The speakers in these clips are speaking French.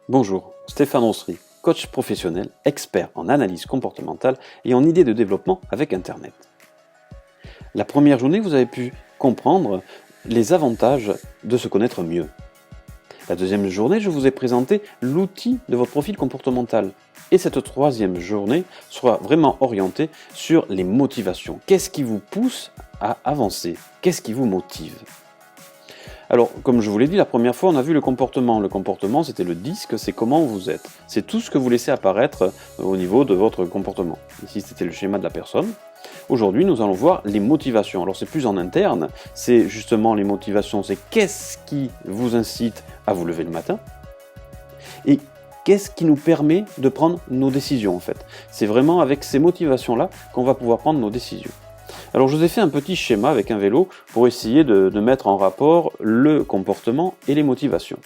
Bonjour, Stéphane Roncery, coach professionnel, expert en analyse comportementale et en idées de développement avec Internet. La première journée, vous avez pu comprendre les avantages de se connaître mieux. La deuxième journée, je vous ai présenté l'outil de votre profil comportemental. Et cette troisième journée sera vraiment orientée sur les motivations. Qu'est-ce qui vous pousse à avancer? Qu'est-ce qui vous motive? Alors, comme je vous l'ai dit, la première fois, on a vu le comportement. Le comportement, c'était le disque, c'est comment vous êtes. C'est tout ce que vous laissez apparaître au niveau de votre comportement. Ici, c'était le schéma de la personne. Aujourd'hui, nous allons voir les motivations. Alors, c'est plus en interne. C'est justement les motivations. C'est qu'est-ce qui vous incite à vous lever le matin? Et qu'est-ce qui nous permet de prendre nos décisions, en fait? C'est vraiment avec ces motivations-là qu'on va pouvoir prendre nos décisions. Alors je vous ai fait un petit schéma avec un vélo pour essayer de mettre en rapport le comportement et les motivations.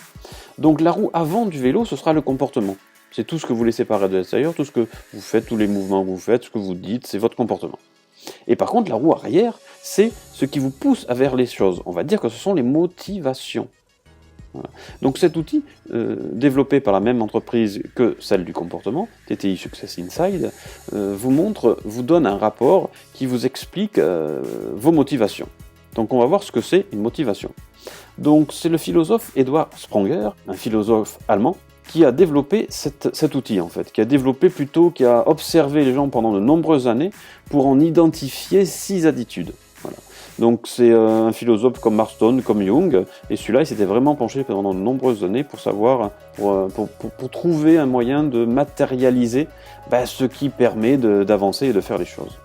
Donc la roue avant du vélo, ce sera le comportement. C'est tout ce que vous laissez paraître de l'extérieur, tout ce que vous faites, tous les mouvements que vous faites, ce que vous dites, c'est votre comportement. Et par contre, la roue arrière, c'est ce qui vous pousse vers les choses. On va dire que ce sont les motivations. Voilà. Donc cet outil, développé par la même entreprise que celle du comportement, TTI Success Inside, vous donne un rapport qui vous explique vos motivations. Donc on va voir ce que c'est une motivation. Donc c'est le philosophe Edward Spranger, un philosophe allemand, qui a développé cet outil en fait, qui a observé les gens pendant de nombreuses années pour en identifier 6 attitudes. Voilà. Donc c'est un philosophe comme Marston, comme Jung, et celui-là il s'était vraiment penché pendant de nombreuses années pour savoir, pour trouver un moyen de matérialiser ce qui permet d'avancer et de faire les choses.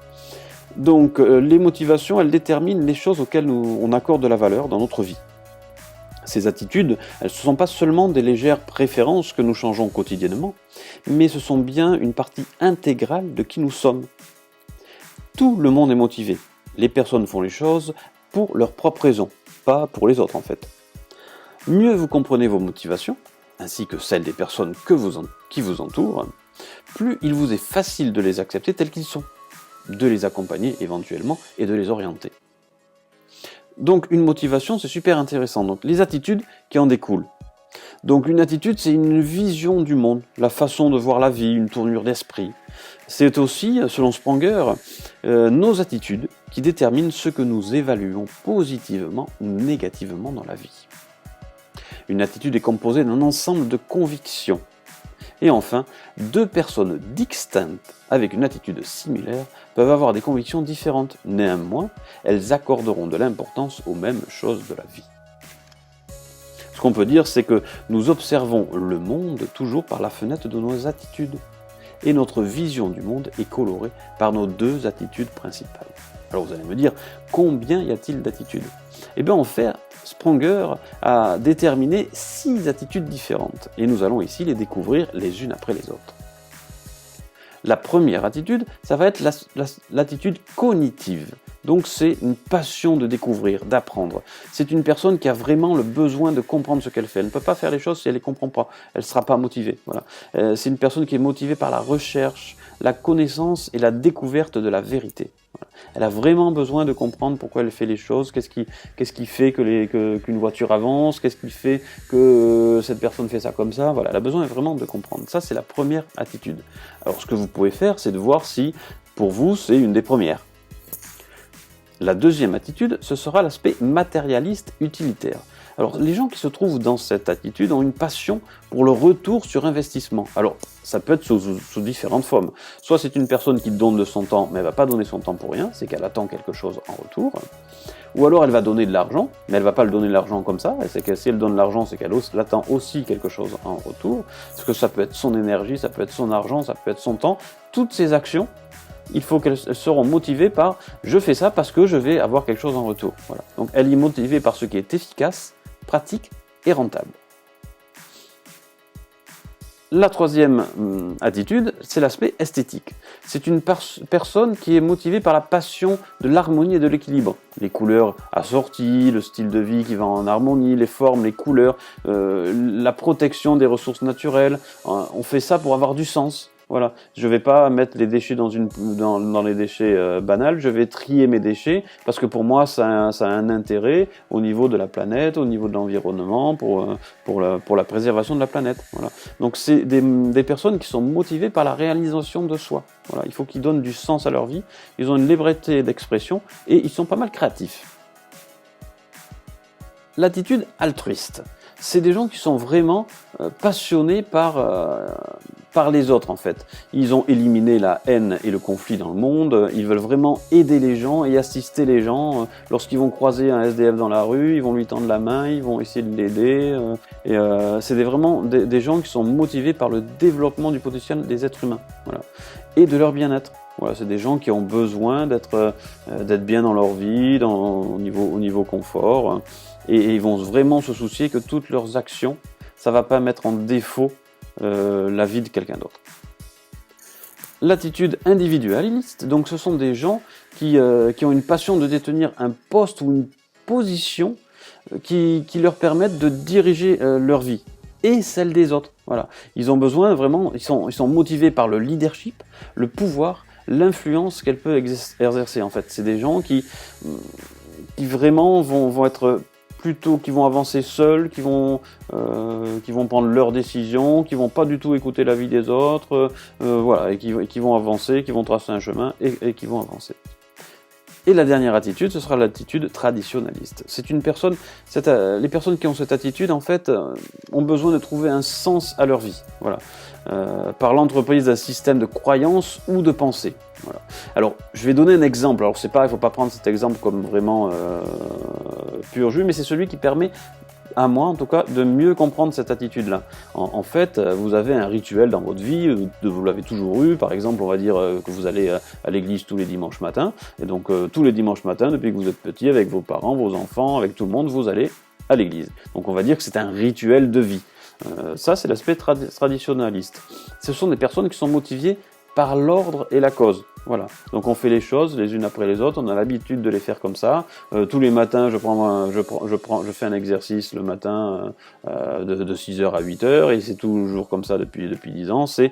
Donc les motivations, elles déterminent les choses auxquelles on accorde de la valeur dans notre vie. Ces attitudes, elles ne sont pas seulement des légères préférences que nous changeons quotidiennement, mais ce sont bien une partie intégrale de qui nous sommes. Tout le monde est motivé. Les personnes font les choses pour leurs propres raisons, pas pour les autres en fait. Mieux vous comprenez vos motivations, ainsi que celles des personnes qui vous entourent, plus il vous est facile de les accepter tels qu'ils sont, de les accompagner éventuellement et de les orienter. Donc une motivation, c'est super intéressant. Donc les attitudes qui en découlent. Donc une attitude, c'est une vision du monde, la façon de voir la vie, une tournure d'esprit. C'est aussi, selon Spranger, nos attitudes qui déterminent ce que nous évaluons positivement ou négativement dans la vie. Une attitude est composée d'un ensemble de convictions. Et enfin, deux personnes distinctes avec une attitude similaire peuvent avoir des convictions différentes. Néanmoins, elles accorderont de l'importance aux mêmes choses de la vie. Ce qu'on peut dire, c'est que nous observons le monde toujours par la fenêtre de nos attitudes. Et notre vision du monde est colorée par nos deux attitudes principales. Alors vous allez me dire, combien y a-t-il d'attitudes? Eh bien en fait, Spranger a déterminé 6 attitudes différentes. Et nous allons ici les découvrir les unes après les autres. La première attitude, ça va être l'attitude cognitive. Donc c'est une passion de découvrir, d'apprendre. C'est une personne qui a vraiment le besoin de comprendre ce qu'elle fait. Elle ne peut pas faire les choses si elle ne les comprend pas. Elle ne sera pas motivée. Voilà. C'est une personne qui est motivée par la recherche, la connaissance et la découverte de la vérité. Voilà. Elle a vraiment besoin de comprendre pourquoi elle fait les choses, qu'est-ce qui fait qu'une voiture avance, qu'est-ce qui fait que cette personne fait ça comme ça. Voilà. Elle a besoin vraiment de comprendre. Ça, c'est la première attitude. Alors ce que vous pouvez faire, c'est de voir si, pour vous, c'est une des premières. La deuxième attitude, ce sera l'aspect matérialiste utilitaire. Alors, les gens qui se trouvent dans cette attitude ont une passion pour le retour sur investissement. Alors, ça peut être sous différentes formes. Soit c'est une personne qui donne de son temps, mais elle ne va pas donner son temps pour rien, c'est qu'elle attend quelque chose en retour. Ou alors elle va donner de l'argent, mais elle ne va pas le donner de l'argent comme ça, et c'est que si elle donne de l'argent, c'est qu'elle attend aussi quelque chose en retour. Parce que ça peut être son énergie, ça peut être son argent, ça peut être son temps. Toutes ces actions, il faut qu'elles seront motivées par « je fais ça parce que je vais avoir quelque chose en retour ». Voilà. Donc elle est motivée par ce qui est efficace, pratique et rentable. La troisième attitude, c'est l'aspect esthétique. C'est une personne qui est motivée par la passion de l'harmonie et de l'équilibre. Les couleurs assorties, le style de vie qui va en harmonie, les formes, les couleurs, la protection des ressources naturelles. On fait ça pour avoir du sens. Voilà, je vais pas mettre les déchets dans les déchets banals, je vais trier mes déchets parce que pour moi ça a un intérêt au niveau de la planète, au niveau de l'environnement, pour la préservation de la planète. Voilà. Donc c'est des personnes qui sont motivées par la réalisation de soi. Voilà, il faut qu'ils donnent du sens à leur vie, ils ont une liberté d'expression et ils sont pas mal créatifs. L'attitude altruiste, c'est des gens qui sont vraiment passionnés par les autres en fait. Ils ont éliminé la haine et le conflit dans le monde, ils veulent vraiment aider les gens et assister les gens. Lorsqu'ils vont croiser un SDF dans la rue, ils vont lui tendre la main, ils vont essayer de l'aider. C'est vraiment des gens qui sont motivés par le développement du potentiel des êtres humains, voilà, et de leur bien-être. Voilà, c'est des gens qui ont besoin d'être bien dans leur vie, au niveau confort, et ils vont vraiment se soucier que toutes leurs actions, ça va pas mettre en défaut la vie de quelqu'un d'autre. L'attitude individualiste, donc ce sont des gens qui ont une passion de détenir un poste ou une position qui leur permettent de diriger leur vie et celle des autres. Voilà, ils ont besoin vraiment, ils sont motivés par le leadership, le pouvoir, l'influence qu'elle peut exercer en fait. C'est des gens qui vraiment vont être plutôt, qui vont avancer seuls, qui vont prendre leurs décisions, qui vont pas du tout écouter l'avis des autres, voilà, et qui vont avancer, qui vont tracer un chemin et qui vont avancer. Et la dernière attitude, ce sera l'attitude traditionnaliste. C'est une personne, les personnes qui ont cette attitude, en fait, ont besoin de trouver un sens à leur vie. Voilà. Par l'entreprise d'un système de croyances ou de pensée. Voilà. Alors, je vais donner un exemple. Alors, c'est pas, il faut pas prendre cet exemple comme vraiment pur jus, mais c'est celui qui permet, à moi en tout cas, de mieux comprendre cette attitude-là. En fait, vous avez un rituel dans votre vie, vous l'avez toujours eu, par exemple, on va dire que vous allez à l'église tous les dimanches matins, et donc tous les dimanches matins, depuis que vous êtes petit, avec vos parents, vos enfants, avec tout le monde, vous allez à l'église. Donc on va dire que c'est un rituel de vie. Ça, c'est l'aspect traditionnaliste. Ce sont des personnes qui sont motivées par l'ordre et la cause. Voilà. Donc on fait les choses les unes après les autres, on a l'habitude de les faire comme ça. Tous les matins, je fais un exercice le matin de 6h à 8h, et c'est toujours comme ça depuis 10 ans. C'est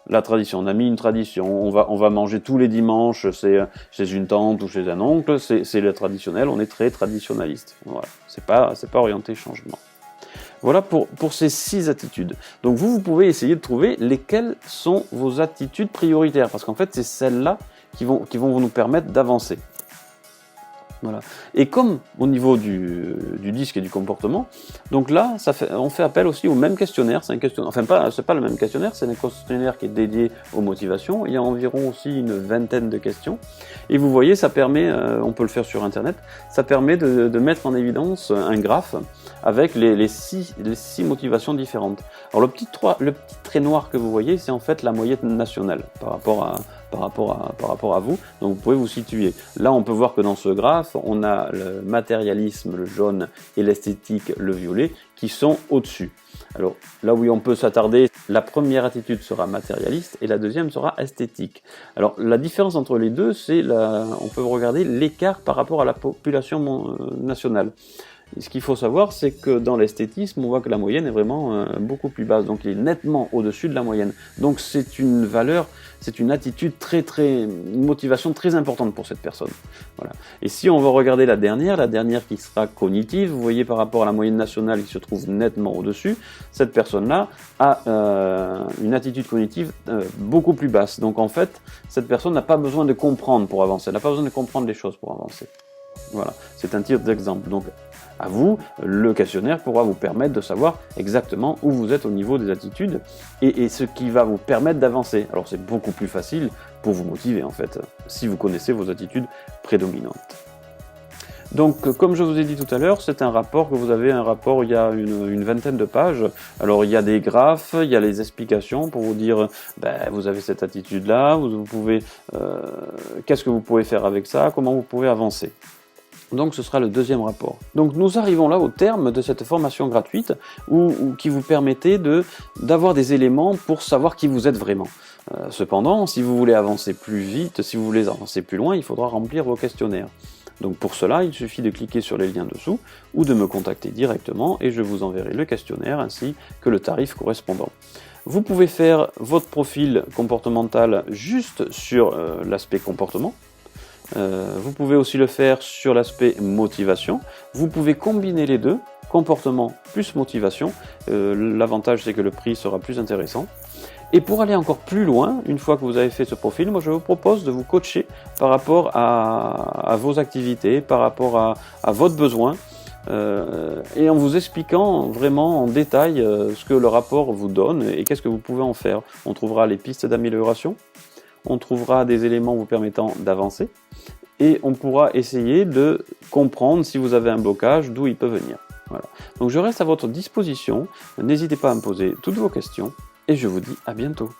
la tradition. On a mis une tradition. On va manger tous les dimanches chez une tante ou chez un oncle. C'est le traditionnel. On est très traditionnaliste. Voilà. C'est pas orienté changement. Voilà pour ces 6 attitudes. Donc vous pouvez essayer de trouver lesquelles sont vos attitudes prioritaires, parce qu'en fait c'est celles-là qui vont nous permettre d'avancer. Voilà. Et comme au niveau du disque et du comportement, donc là, on fait appel aussi au même questionnaire. C'est un questionnaire, enfin c'est pas le même questionnaire, c'est un questionnaire qui est dédié aux motivations. Il y a environ aussi une vingtaine de questions. Et vous voyez, ça permet, on peut le faire sur Internet, ça permet de mettre en évidence un graphe avec les six motivations différentes. Alors le petit trait noir que vous voyez, c'est en fait la moyenne nationale par rapport à vous. Donc vous pouvez vous situer. Là, on peut voir que dans ce graphe, on a le matérialisme, le jaune, et l'esthétique, le violet, qui sont au-dessus. Alors là où on peut s'attarder, la première attitude sera matérialiste et la deuxième sera esthétique. Alors la différence entre les deux, on peut regarder l'écart par rapport à la population nationale. Et ce qu'il faut savoir, c'est que dans l'esthétisme, on voit que la moyenne est vraiment beaucoup plus basse, donc il est nettement au-dessus de la moyenne. Donc c'est une valeur, c'est une attitude une motivation très importante pour cette personne. Voilà. Et si on va regarder la dernière qui sera cognitive, vous voyez par rapport à la moyenne nationale qui se trouve nettement au-dessus, cette personne-là a une attitude cognitive beaucoup plus basse. Donc en fait, cette personne n'a pas besoin de comprendre pour avancer, elle n'a pas besoin de comprendre les choses pour avancer. Voilà, c'est un tir d'exemple. Donc, à vous, le questionnaire pourra vous permettre de savoir exactement où vous êtes au niveau des attitudes et ce qui va vous permettre d'avancer. Alors, c'est beaucoup plus facile pour vous motiver, en fait, si vous connaissez vos attitudes prédominantes. Donc, comme je vous ai dit tout à l'heure, c'est un rapport où il y a une vingtaine de pages. Alors, il y a des graphes, il y a les explications pour vous dire, vous avez cette attitude-là, vous pouvez, qu'est-ce que vous pouvez faire avec ça, comment vous pouvez avancer. Donc ce sera le deuxième rapport. Donc nous arrivons là au terme de cette formation gratuite qui vous permettait d'avoir des éléments pour savoir qui vous êtes vraiment. Cependant, si vous voulez avancer plus vite, si vous voulez avancer plus loin, il faudra remplir vos questionnaires. Donc pour cela, il suffit de cliquer sur les liens dessous ou de me contacter directement et je vous enverrai le questionnaire ainsi que le tarif correspondant. Vous pouvez faire votre profil comportemental juste sur l'aspect comportement. Vous pouvez aussi le faire sur l'aspect motivation. Vous pouvez combiner les deux, comportement plus motivation. L'avantage, c'est que le prix sera plus intéressant. Et pour aller encore plus loin, une fois que vous avez fait ce profil, moi je vous propose de vous coacher par rapport à vos activités, par rapport à votre besoin, et en vous expliquant vraiment en détail ce que le rapport vous donne et qu'est-ce que vous pouvez en faire. On trouvera les pistes d'amélioration, on trouvera des éléments vous permettant d'avancer, et on pourra essayer de comprendre si vous avez un blocage, d'où il peut venir. Voilà. Donc je reste à votre disposition, n'hésitez pas à me poser toutes vos questions, et je vous dis à bientôt.